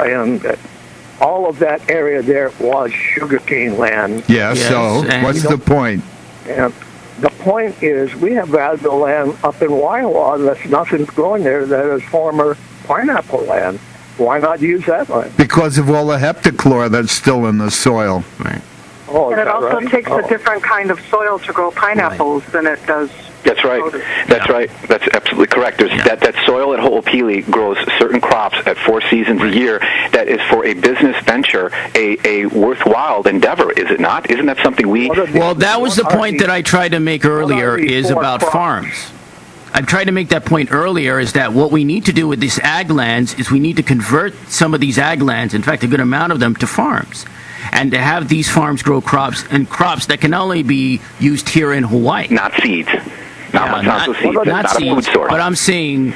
of that area there was sugarcane land. Yeah, so what's the point? And the point is we have valuable land up in Waiawa that's nothing's growing there that is former pineapple land. Why not use that land? Because of all the heptachlor that's still in the soil. Right. Oh, and it also takes a different kind of soil to grow pineapples than it does. That's right. That's right. That's absolutely correct. There's that soil at Ho'opili grows certain crops at 4 seasons a year. That is for a business venture, a worthwhile endeavor, is it not? Isn't that something we... Well, that was the point that I tried to make earlier is about farms. I tried to make that point earlier is that what we need to do with these ag lands is we need to convert some of these ag lands, in fact, a good amount of them, to farms. And to have these farms grow crops that can only be used here in Hawaii. Not seeds. Not seeds. Food source. But I'm saying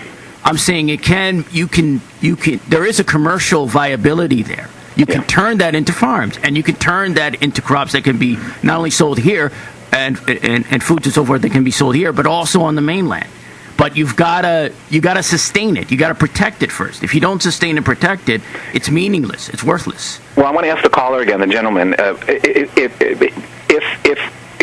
it can. You can. There is a commercial viability there. You can turn that into farms, and you can turn that into crops that can be not only sold here and foods and so forth that can be sold here, but also on the mainland. But you gotta sustain it. You gotta protect it first. If you don't sustain and protect it, it's meaningless. It's worthless. Well, I want to ask the caller again, the gentleman,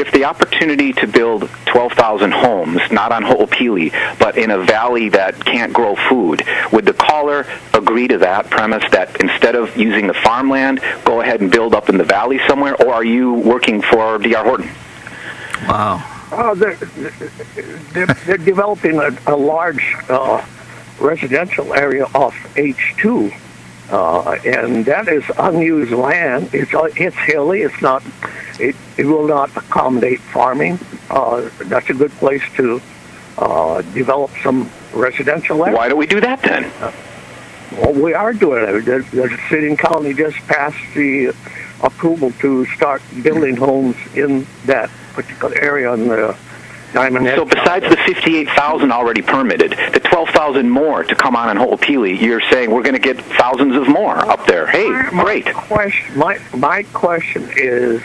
if the opportunity to build 12,000 homes, not on Ho'opili, but in a valley that can't grow food, would the caller agree to that premise that instead of using the farmland, go ahead and build up in the valley somewhere, or are you working for D.R. Horton? Wow. They're developing a large residential area off H2, and that is unused land. It's hilly. It's not. It will not accommodate farming. That's a good place to develop some residential area. Why don't we do that then? Well, we are doing it. The city and county just passed the approval to start building homes in that particular area on the Diamond Head. So besides the 58,000 already permitted, the 12,000 more to come on in Ho'opili, you're saying we're going to get thousands of more up there. Hey, great. My question is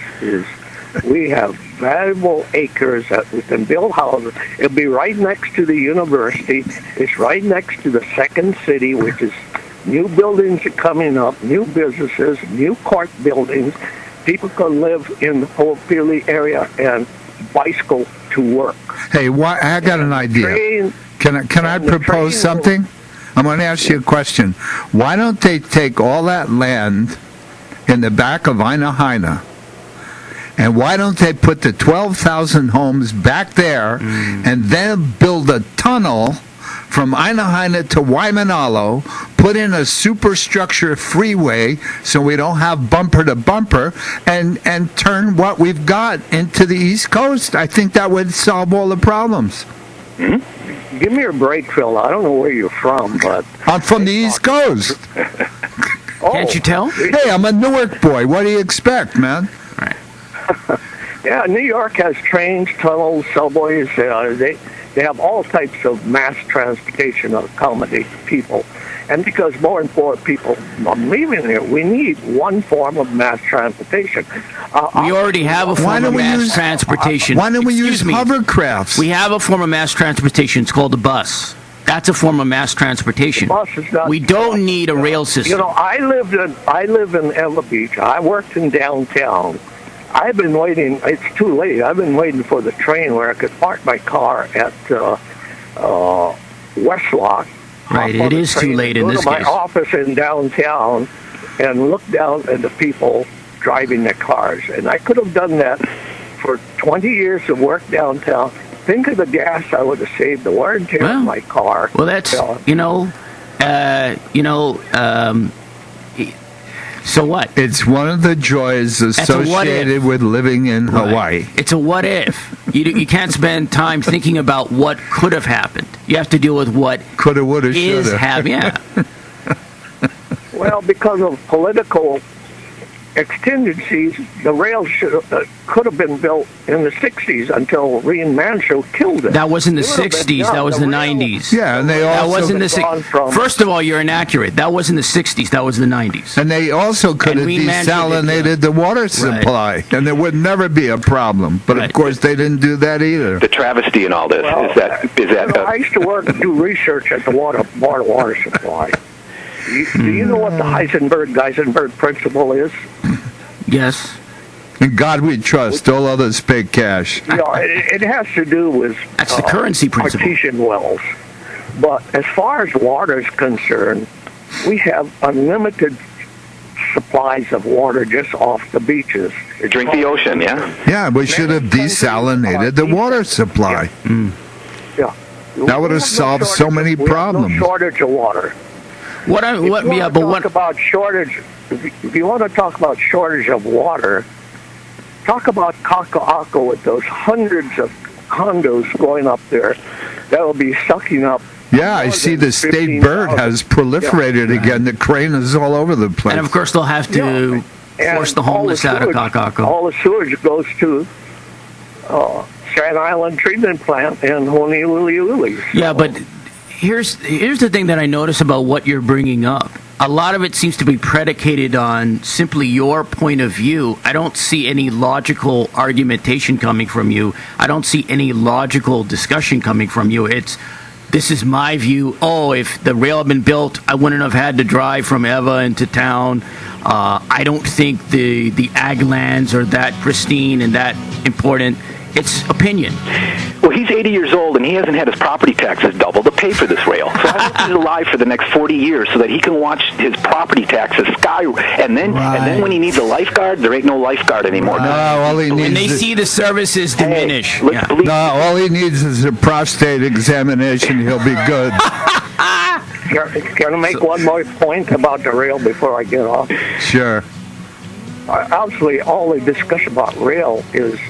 we have valuable acres that we can build houses. It'll be right next to the university. It's right next to the second city, which is new buildings are coming up, new businesses, new court buildings. People can live in the Ho'opili area and bicycle to work. Hey, I got an idea. Can I propose something? I'm going to ask you a question. Why don't they take all that land in the back of Aina, and why don't they put the 12,000 homes back there and then build a tunnel from Aina to Waimanalo, put in a superstructure freeway so we don't have bumper to bumper, and turn what we've got into the East Coast? I think that would solve all the problems. Mm-hmm. Give me a break, Phil. I don't know where you're from, but I'm from the East Coast. Can't you tell? Hey, I'm a Newark boy. What do you expect, man? Right. Yeah, New York has trains, tunnels, subways. They have all types of mass transportation to accommodate people. And because more and more people are leaving here, we need one form of mass transportation. We already have a form of mass transportation. Why don't we use hovercrafts? We have a form of mass transportation. It's called a bus. That's a form of mass transportation. The bus is not, we don't need a rail system. You know, I live in Ella Beach. I worked in downtown. I've been waiting. It's too late. I've been waiting for the train where I could park my car at Westlock. Right, it is too late in this case. Go to my office in downtown and look down at the people driving their cars. And I could have done that for 20 years of work downtown. Think of the gas I would have saved, the wear and tear of my car. Well, that's, so what? It's one of the joys associated with living in Hawaii. It's a what if. You can't spend time thinking about what could have happened. You have to deal with what coulda, woulda, shoulda. Yeah. Well, because of political exigencies, the rail could have been built in the 60s until Reen Manshow killed it. That was in the 60s. That was the 90s. Yeah, and they also... That was in the 60s. First of all, you're inaccurate. That was in the 60s. That was the 90s. And they also could have desalinated the water supply, right. And there would never be a problem. But, of course, they didn't do that either. The travesty in all this, is that... I used to do research at the water supply. Do you know what the Heisenberg principle is? Yes. In God we trust, all others pay cash. You know, it has to do with that's the currency principle. Artesian wells. But as far as water is concerned, we have unlimited supplies of water just off the beaches. Drink the ocean, yeah? Yeah, we should have desalinated the water supply. Yeah. That would have solved so many problems. We have no shortage of water. If you want to talk about shortage of water, talk about Kaka'ako with those hundreds of condos going up there that will be sucking up. Yeah, I see the state bird has proliferated again. The crane is all over the place. And of course, they'll have to force the homeless out of Kaka'ako. All the sewage goes to Sand Island Treatment Plant and Honolulu. Yeah, but here's the thing that I notice about what you're bringing up. a lot of it seems to be predicated on simply your point of view. I don't see any logical argumentation coming from you. I don't see any logical discussion coming from you. This is my view. Oh, if the rail had been built, I wouldn't have had to drive from Eva into town. I don't think the ag lands are that pristine and that important. It's opinion. Well, he's 80 years old, and he hasn't had his property taxes double to pay for this rail. So I hope he's alive for the next 40 years so that he can watch his property taxes skyrocket. And then when he needs a lifeguard, there ain't no lifeguard anymore. No, all he needs when they see the services diminish. No, all he needs is a prostate examination. He'll be good. Can I make one more point about the rail before I get off? Sure. Obviously, all the discussion about rail is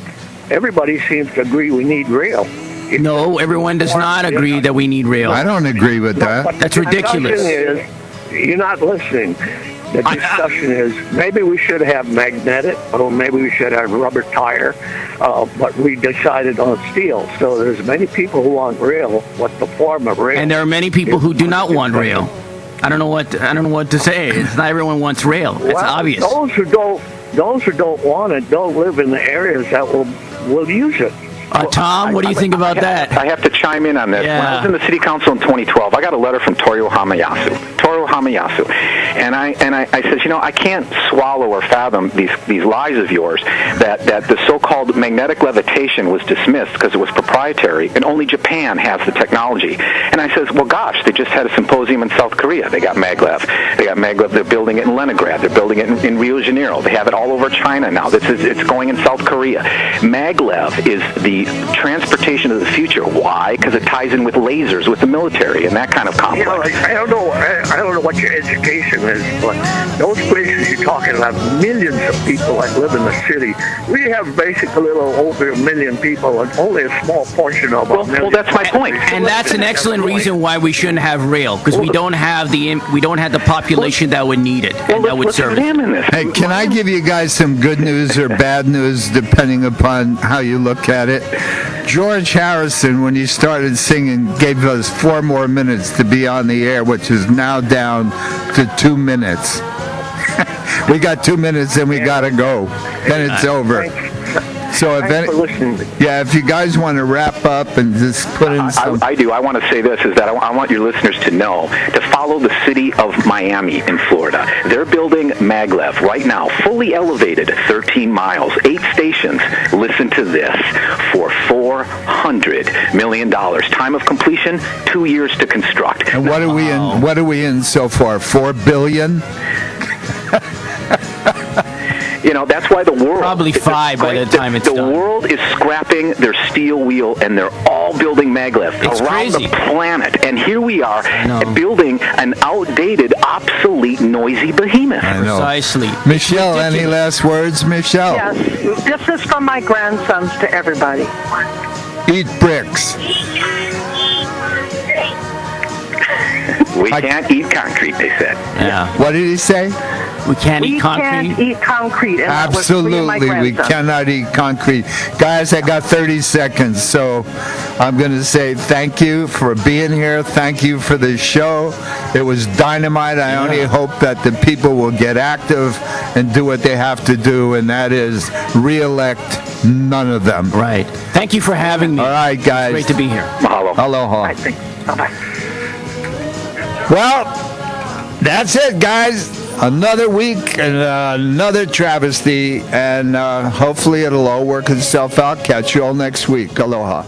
everybody seems to agree we need rail. No, everyone does not agree that we need rail. I don't agree with that. That's ridiculous. The discussion is, you're not listening. The discussion is maybe we should have magnetic, or maybe we should have rubber tire, but we decided on steel. So there's many people who want rail. What the form of rail? And there are many people who do not want rail. I don't know what to say. It's not everyone wants rail. It's obvious. Those who don't want it don't live in the areas that will use it. Tom, what do you think about that? I have to chime in on this. Yeah. When I was in the city council in 2012, I got a letter from Toru Hamayasu. And I said, I can't swallow or fathom these lies of yours that the so-called magnetic levitation was dismissed because it was proprietary and only Japan has the technology. And I says, well, gosh, they just had a symposium in South Korea. They got maglev. They're building it in Leningrad. They're building it in Rio de Janeiro. They have it all over China now. It's going in South Korea. Maglev is the transportation of the future. Why? Because it ties in with lasers, with the military, and that kind of complex. I don't know what your education is, but those places you're talking about, millions of people that live in the city. We have basically a little over 1 million people, and only a small portion of them. Well, that's my point. And that's an excellent reason why we shouldn't have rail, because we don't have the population that would need it and that would serve it. Hey, can I give you guys some good news or bad news, depending upon how you look at it? George Harrison, when he started singing, gave us 4 more minutes to be on the air, which is now down to 2 minutes. We got 2 minutes and we got to go. Then it's over. So if you guys want to wrap up and just put in some... I do. I want to say this, is that I want your listeners to know, to follow the city of Miami in Florida. They're building maglev right now, fully elevated, 13 miles, 8 stations. Listen to this, for $400 million. Time of completion, 2 years to construct. And what are we in so far? $4 billion? That's why the world... Probably 5 by the time it's done. The world is scrapping their steel wheel, and they're all building maglev around the planet. And here we are building an outdated, obsolete, noisy behemoth. I know. Precisely. Michelle, any last words, Michelle? Yes. This is from my grandsons to everybody. Eat bricks. We can't eat concrete, they said. Yeah. What did he say? We can't eat concrete. We can't eat concrete. And Absolutely, we cannot eat concrete. Guys, I got 30 seconds, so I'm going to say thank you for being here. Thank you for the show. It was dynamite. I only hope that the people will get active and do what they have to do, and that is re-elect none of them. Right. Thank you for having me. All right, guys. It's great to be here. Mahalo. Aloha. Bye-bye. Well, that's it, guys. Another week and another travesty, and hopefully it'll all work itself out. Catch you all next week. Aloha.